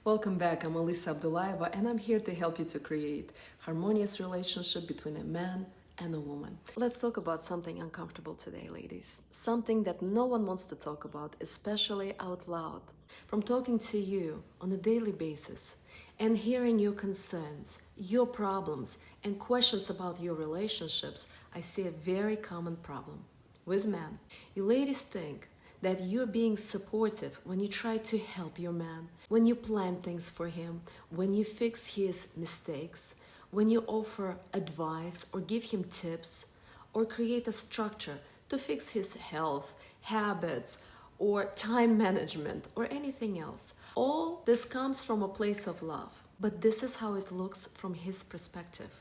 Welcome back. I'm Alisa Abdullaeva, and I'm here to help you to create harmonious relationship between a man and a woman. Let's talk about something uncomfortable today, ladies. Something that no one wants to talk about, especially out loud. From talking to you on a daily basis and hearing your concerns, your problems, and questions about your relationships, I see a very common problem with men. You ladies think that you're being supportive when you try to help your man, when you plan things for him, when you fix his mistakes, when you offer advice or give him tips, or create a structure to fix his health, habits, or time management, or anything else. All this comes from a place of love, but this is how it looks from his perspective.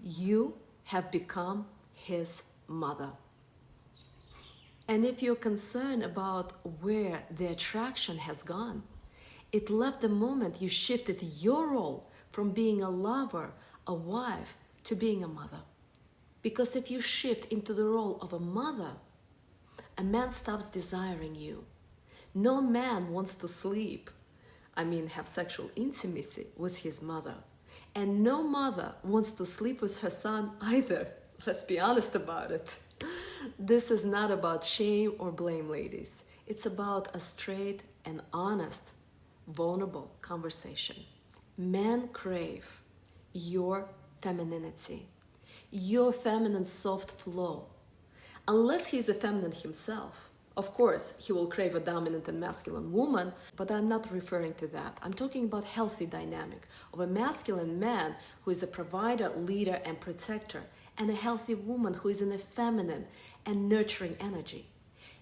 You have become his mother. And if you're concerned about where the attraction has gone, it left the moment you shifted your role from being a lover, a wife, to being a mother. Because if you shift into the role of a mother, a man stops desiring you. No man wants to sleep, have sexual intimacy with his mother. And no mother wants to sleep with her son either. Let's be honest about it. This is not about shame or blame, ladies. It's about a straight and honest, vulnerable conversation. Men crave your femininity, your feminine soft flow. Unless he's a feminine himself. Of course, he will crave a dominant and masculine woman, but I'm not referring to that. I'm talking about healthy dynamic of a masculine man who is a provider, leader, and protector, and a healthy woman who is in a feminine and nurturing energy.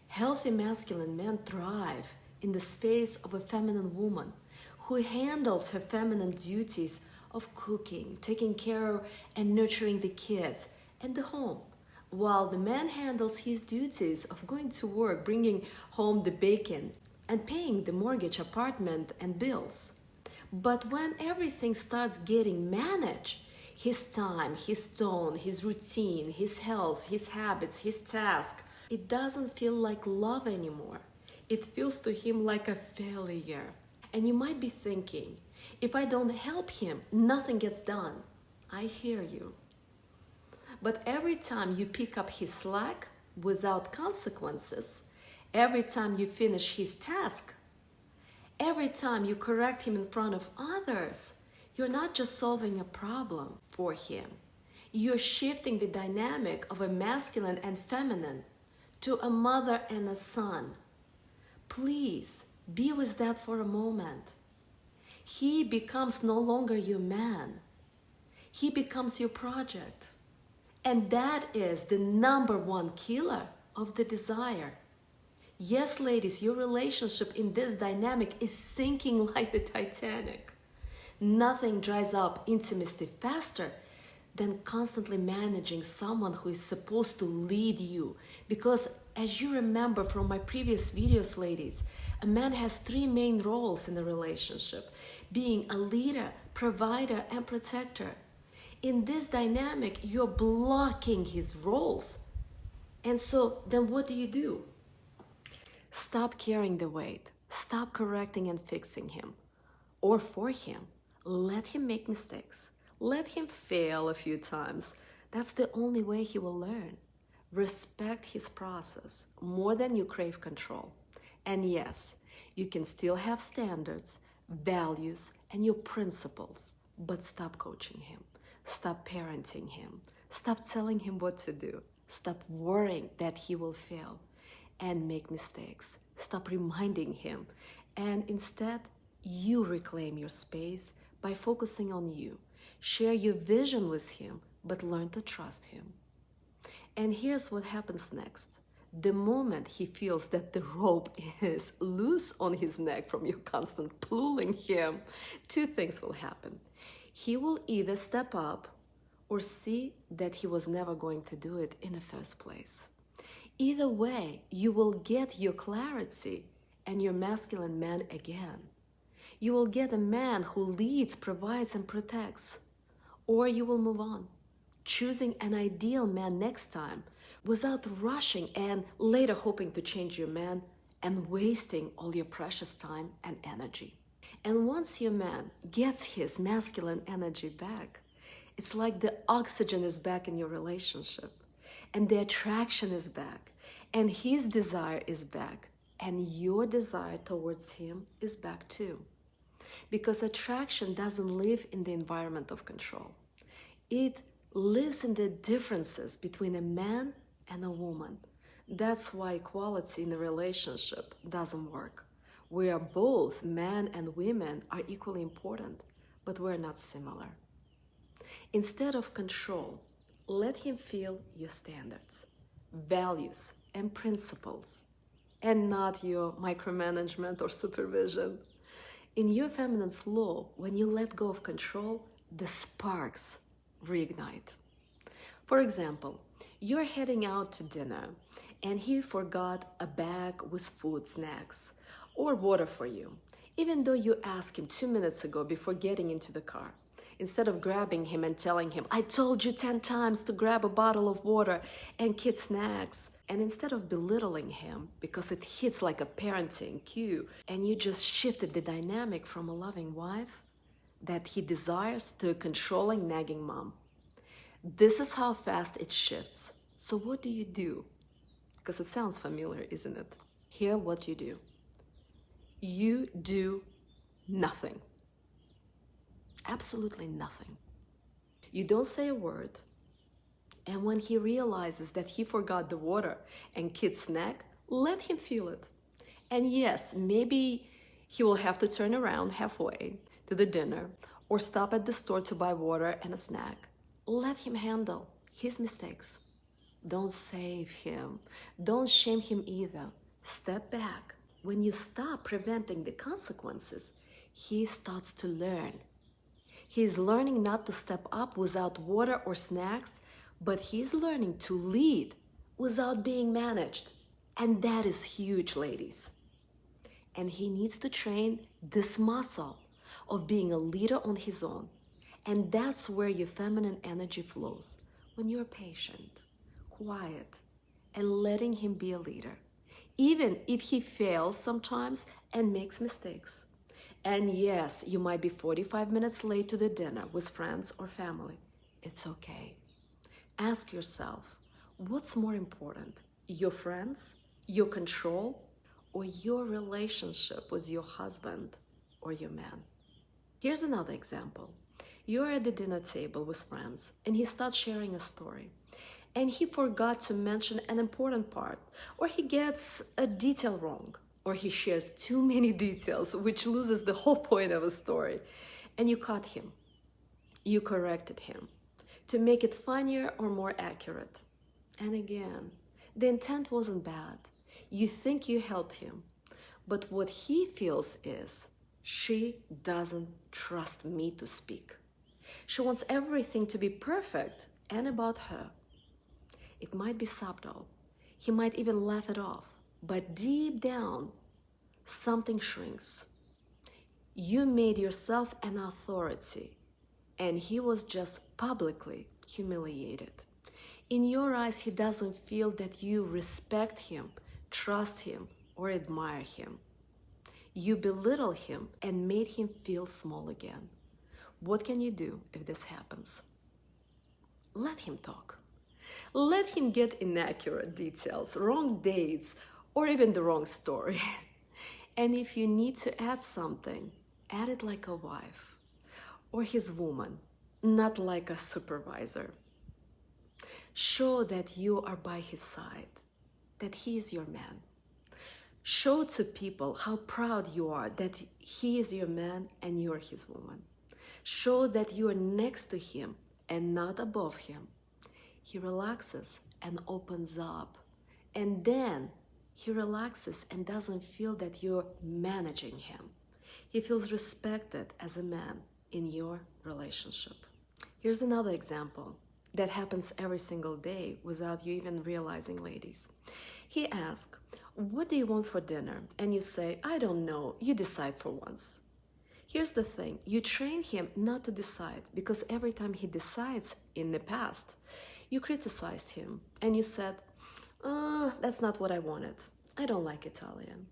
Healthy masculine men thrive in the space of a feminine woman who handles her feminine duties of cooking, taking care of and nurturing the kids and the home, while the man handles his duties of going to work, bringing home the bacon, and paying the mortgage, apartment, and bills. But when everything starts getting managed, his time, his tone, his routine, his health, his habits, his task, it doesn't feel like love anymore. It feels to him like a failure. And you might be thinking, if I don't help him, nothing gets done. I hear you. But every time you pick up his slack without consequences, every time you finish his task, every time you correct him in front of others, you're not just solving a problem for him. You're shifting the dynamic of a masculine and feminine to a mother and a son. Please be with that for a moment. He becomes no longer your man. He becomes your project. And that is the number one killer of the desire. Yes, ladies, your relationship in this dynamic is sinking like the Titanic. Nothing dries up intimacy faster than constantly managing someone who is supposed to lead you. Because as you remember from my previous videos, ladies, a man has three main roles in a relationship: being a leader, provider, and protector. In this dynamic, you're blocking his roles. And so then what do? Stop carrying the weight. Stop correcting and fixing him or for him. Let him make mistakes. Let him fail a few times. That's the only way he will learn. Respect his process more than you crave control. And yes, you can still have standards, values, and your principles, but stop coaching him. Stop parenting him. Stop telling him what to do. Stop worrying that he will fail and make mistakes. Stop reminding him. And instead, you reclaim your space by focusing on you. Share your vision with him, but learn to trust him. And here's what happens next. The moment he feels that the rope is loose on his neck from you constant pulling him, two things will happen. He will either step up or see that he was never going to do it in the first place. Either way, you will get your clarity and your masculine man again. You will get a man who leads, provides, and protects. Or you will move on, choosing an ideal man next time without rushing and later hoping to change your man and wasting all your precious time and energy. And once your man gets his masculine energy back, it's like the oxygen is back in your relationship, and the attraction is back, and his desire is back, and your desire towards him is back too. Because attraction doesn't live in the environment of control. It lives in the differences between a man and a woman. That's why equality in a relationship doesn't work. We are both, men and women are equally important, but we're not similar. Instead of control, let him feel your standards, values, and principles, and not your micromanagement or supervision. In your feminine flow, when you let go of control, the sparks reignite. For example, you're heading out to dinner and he forgot a bag with food, snacks, or water for you, even though you asked him 2 minutes ago before getting into the car. Instead of grabbing him and telling him, I told you 10 times to grab a bottle of water and kid snacks. And instead of belittling him because it hits like a parenting cue and you just shifted the dynamic from a loving wife that he desires to a controlling, nagging mom. This is how fast it shifts. So what do you do? Because it sounds familiar, isn't it? Hear what you do. You do nothing. Absolutely nothing. You don't say a word. And when he realizes that he forgot the water and kid's snack, let him feel it. And yes, maybe he will have to turn around halfway to the dinner or stop at the store to buy water and a snack. Let him handle his mistakes. Don't save him. Don't shame him either. Step back. When you stop preventing the consequences, he starts to learn. He's learning not to step up without water or snacks, but he's learning to lead without being managed. And that is huge, ladies. And he needs to train this muscle of being a leader on his own. And that's where your feminine energy flows, when you're patient, quiet, and letting him be a leader, even if he fails sometimes and makes mistakes. And yes, you might be 45 minutes late to the dinner with friends or family. It's okay. Ask yourself, what's more important, your friends, your control, or your relationship with your husband or your man? Here's another example. You're at the dinner table with friends and he starts sharing a story. And he forgot to mention an important part, or he gets a detail wrong, or he shares too many details, which loses the whole point of a story. And you caught him. You corrected him to make it funnier or more accurate. And again, the intent wasn't bad. You think you helped him. But what he feels is, she doesn't trust me to speak. She wants everything to be perfect and about her. It might be subtle. He might even laugh it off. But deep down, something shrinks. You made yourself an authority, and he was just publicly humiliated. In your eyes, he doesn't feel that you respect him, trust him, or admire him. You belittle him and made him feel small again. What can you do if this happens? Let him talk. Let him get inaccurate details, wrong dates, or even the wrong story. And if you need to add something, add it like a wife or his woman, not like a supervisor. Show that you are by his side, that he is your man. Show to people how proud you are that he is your man and you are his woman. Show that you are next to him and not above him. He relaxes and opens up. And then he relaxes and doesn't feel that you're managing him. He feels respected as a man in your relationship. Here's another example that happens every single day without you even realizing, ladies. He asks, what do you want for dinner? And you say, I don't know, you decide for once. Here's the thing, you train him not to decide because every time he decides in the past, you criticized him and you said, that's not what I wanted. I don't like Italian.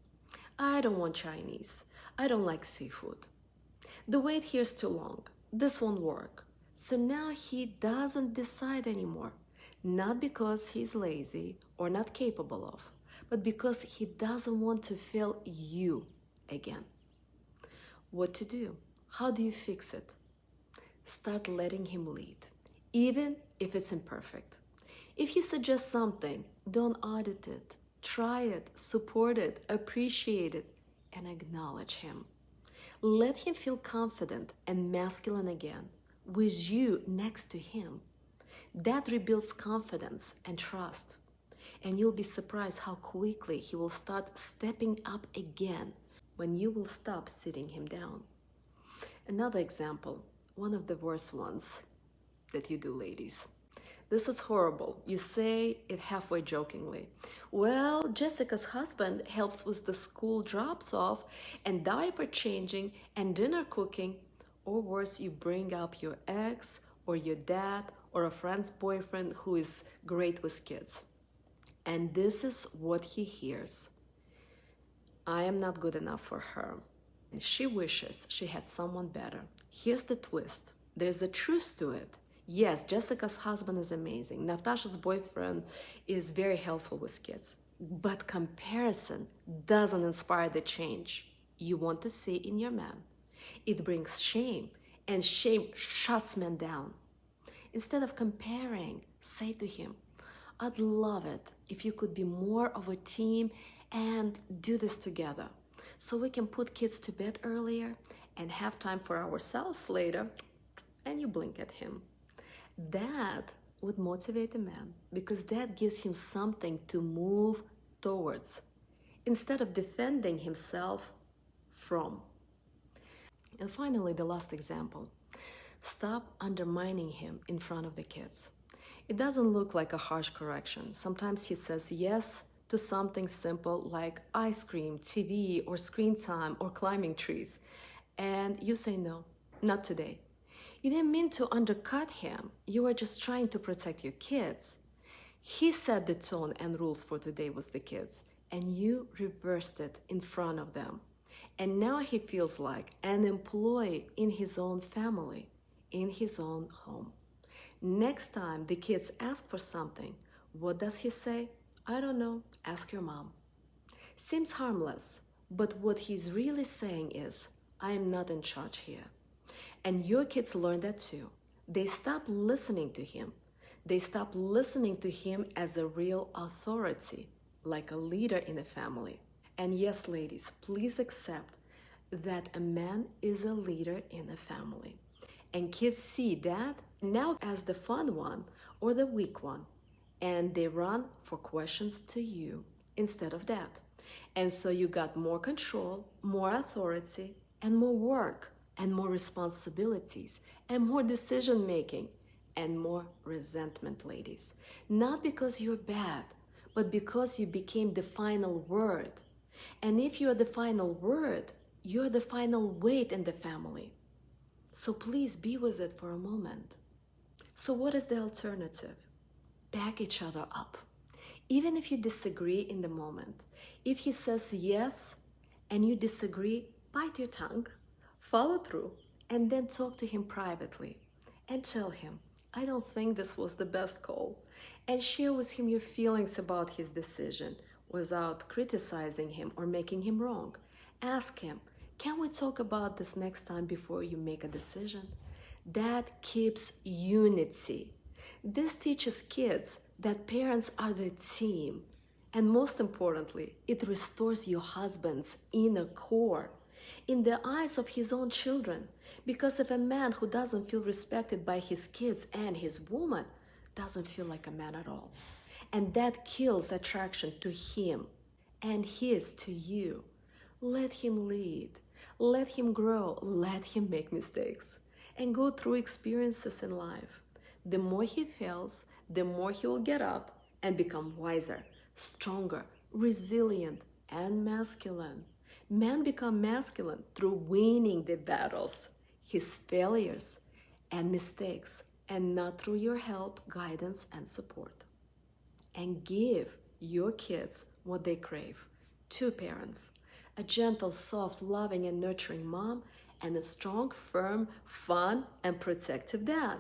I don't want Chinese. I don't like seafood. The wait here's too long. This won't work. So now he doesn't decide anymore. Not because he's lazy or not capable of, but because he doesn't want to fail you again. What to do? How do you fix it? Start letting him lead, even if it's imperfect. If he suggests something, don't audit it. Try it, support it, appreciate it, and acknowledge him. Let him feel confident and masculine again, with you next to him. That rebuilds confidence and trust. And you'll be surprised how quickly he will start stepping up again when you will stop sitting him down. Another example, one of the worst ones that you do, ladies. This is horrible. You say it halfway jokingly. Well, Jessica's husband helps with the school drops off and diaper changing and dinner cooking. Or worse, you bring up your ex or your dad or a friend's boyfriend who is great with kids. And this is what he hears. I am not good enough for her. And she wishes she had someone better. Here's the twist. There's a truth to it. Yes, Jessica's husband is amazing. Natasha's boyfriend is very helpful with kids. But comparison doesn't inspire the change you want to see in your man. It brings shame, and shame shuts men down. Instead of comparing, say to him, I'd love it if you could be more of a team and do this together, so we can put kids to bed earlier and have time for ourselves later. And you blink at him. That would motivate a man, because that gives him something to move towards instead of defending himself from. And finally, the last example. Stop undermining him in front of the kids. It doesn't look like a harsh correction. Sometimes he says yes to something simple like ice cream, TV, or screen time, or climbing trees. And you say no, not today. You didn't mean to undercut him. You were just trying to protect your kids. He set the tone and rules for today with the kids, and you reversed it in front of them. And now he feels like an employee in his own family, in his own home. Next time the kids ask for something, what does he say? I don't know, ask your mom. Seems harmless, but what he's really saying is, I am not in charge here. And your kids learn that too. They stop listening to him. They stop listening to him as a real authority, like a leader in a family. And yes, ladies, please accept that a man is a leader in a family. And kids see that now as the fun one or the weak one. And they run for questions to you instead of that. And so you got more control, more authority, and more work, and more responsibilities, and more decision making, and more resentment, ladies. Not because you're bad, but because you became the final word. And if you're the final word, you're the final weight in the family. So please be with it for a moment. So what is the alternative? Back each other up. Even if you disagree in the moment. If he says yes and you disagree, bite your tongue, follow through, and then talk to him privately and tell him, I don't think this was the best call, and share with him your feelings about his decision without criticizing him or making him wrong. Ask him, can we talk about this next time before you make a decision? That keeps unity. This teaches kids that parents are the team. And most importantly, it restores your husband's inner core in the eyes of his own children. Because if a man who doesn't feel respected by his kids and his woman doesn't feel like a man at all. And that kills attraction to him and his to you. Let him lead. Let him grow. Let him make mistakes and go through experiences in life. The more he fails, the more he will get up and become wiser, stronger, resilient, and masculine. Men become masculine through winning the battles, his failures and mistakes, and not through your help, guidance, and support. And give your kids what they crave. Two parents. a gentle, soft, loving, and nurturing mom, and a strong, firm, fun, and protective dad.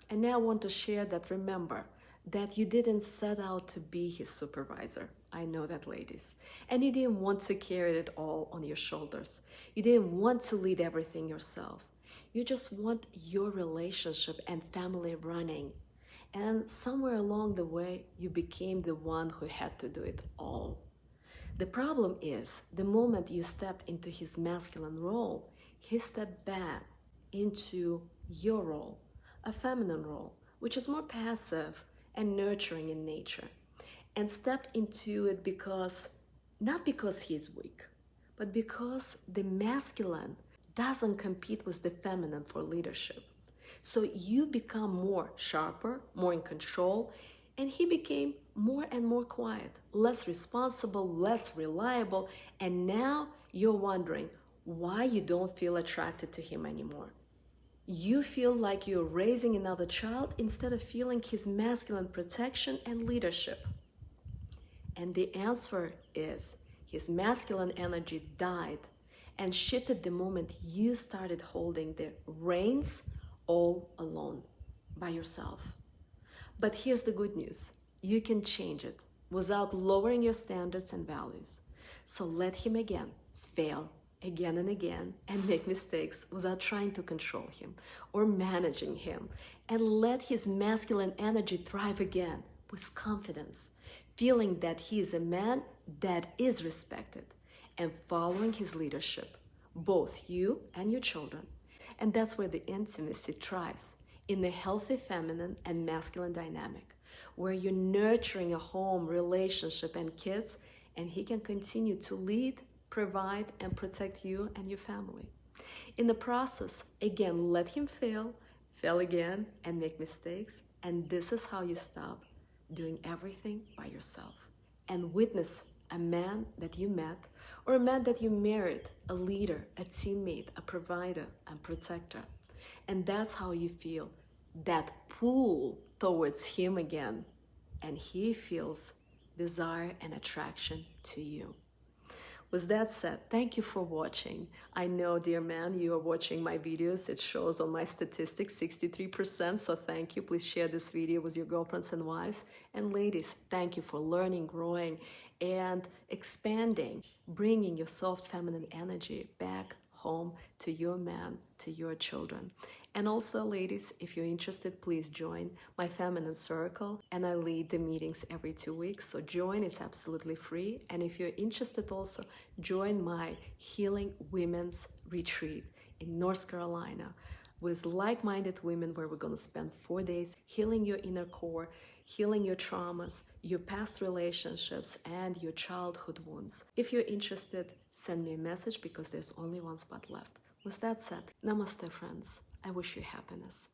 And now I want to share that remember that you didn't set out to be his supervisor. I know that, ladies. And you didn't want to carry it all on your shoulders. You didn't want to lead everything yourself. You just want your relationship and family running. And somewhere along the way, you became the one who had to do it all. The problem is, the moment you stepped into his masculine role, he stepped back into your role, a feminine role, which is more passive and nurturing in nature, and stepped into it not because he's weak, but because the masculine doesn't compete with the feminine for leadership. So you become more sharper, more in control, and he became more and more quiet, less responsible, less reliable, and now you're wondering why you don't feel attracted to him anymore. You feel like you're raising another child instead of feeling his masculine protection and leadership. And the answer is his masculine energy died and shifted the moment you started holding the reins all alone by yourself. But here's the good news. You can change it without lowering your standards and values. So let him again fail again and again and make mistakes without trying to control him or managing him. And let his masculine energy thrive again with confidence, feeling that he is a man that is respected and following his leadership, both you and your children. And that's where the intimacy thrives, in the healthy feminine and masculine dynamic, where you're nurturing a home, relationship, and kids, and he can continue to lead, provide, and protect you and your family. In the process, again, let him fail again, and make mistakes, and this is how you stop doing everything by yourself and witness a man that you met or a man that you married, a leader, a teammate, a provider, and protector. And that's how you feel that pull towards him again, and he feels desire and attraction to you. With that said, thank you for watching. I know, dear man, you are watching my videos. It shows on my statistics 63%, so thank you. Please share this video with your girlfriends and wives. And ladies, thank you for learning, growing, and expanding, bringing your soft feminine energy back home to your man, to your children. And also, ladies, if you're interested, please join my feminine circle, and I lead the meetings every 2 weeks, so join. It's absolutely free. And if you're interested, also join my healing women's retreat in North Carolina with like-minded women, where we're going to spend 4 days healing your inner core, healing your traumas, your past relationships, and your childhood wounds. If you're interested, send me a message, because there's only one spot left. With that said, namaste, friends. I wish you happiness.